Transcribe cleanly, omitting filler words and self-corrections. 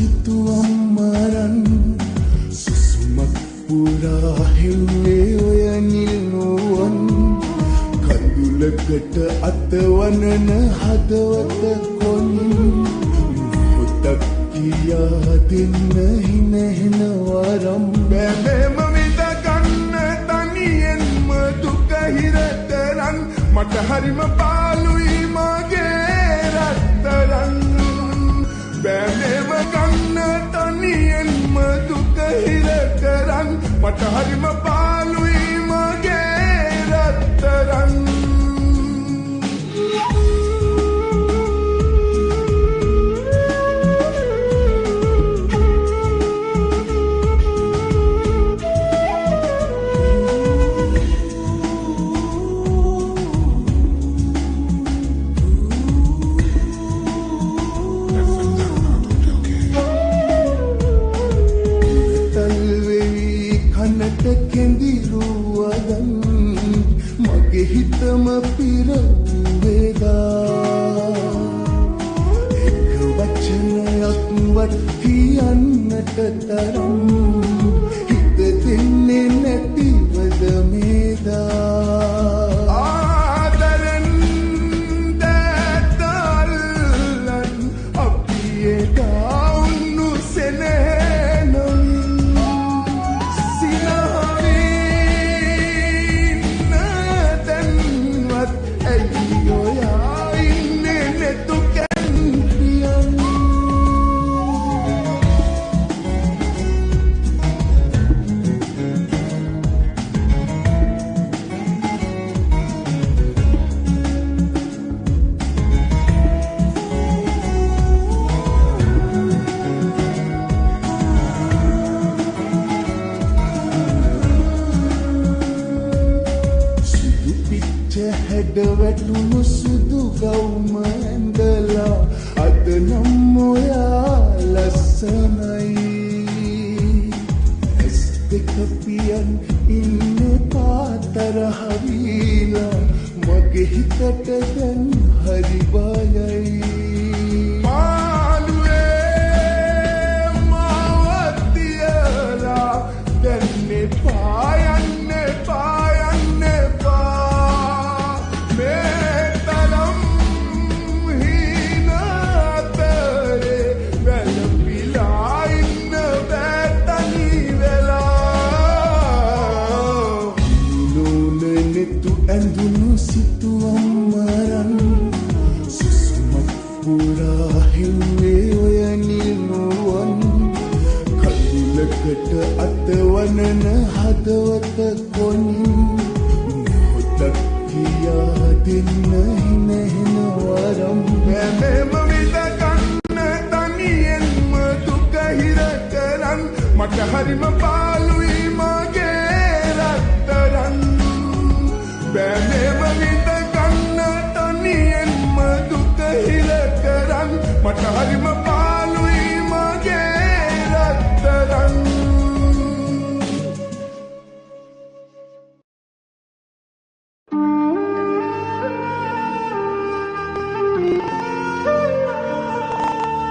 සිතුවම් මරන් සුසුමක් පුරා හෙව්වේ ඔය නිල්නුවන් කඳුලකට අතවනන හදවත කොනින් මුහුදක් කියා දෙන්න හිනහෙන වරම් බැමෙම විඳ ගන්න තනියෙන්ම දුක හිර කරන් මට හරිම පාළුයි මගේ රත්තරන් බැමෙම ගන්න තනියෙන්ම දුක හිර කරන් මට හරිම පාළුයි මගේ රත්තරන් කෙඳිරුවදන් මගේ හිතම පිරවේදා එක වචනයක්වත් කියන්නට තරම් හිත දෙන්නේ නැතිවද මේදා ආදරෙන් දැතල්ලන් අපි එදා උන්නු සෙනෙහනොයි හැඩ වැටුණු සුදු ගවුම ඇඳලා අද නම් ඔයා ලස්සනයි ඇස් දෙක පියන් ඉන්නේ පාතරහ වීලා මගේ හිතට දැන් හරි බයයි පාළුවේ මාවත් තියලා දැන් පායන්නේ ඇඳුණු සිතුවම් මරන් සුසුමක් පුරා හෙව්වේ ඔය නිල්නුවන් කඳුලකට අතවනන හදවත කොනින් මුහුදක් කියා දෙන්න හිනහෙන වරම් බැමෙම විඳ ගන්න තනියෙන්ම දුක හිර කරන් මට හරිම පාළුයි මගේ රත්තරන් බැමෙම විඳ ගන්න තනියෙන්ම දුක හිර කරන් මට හරිම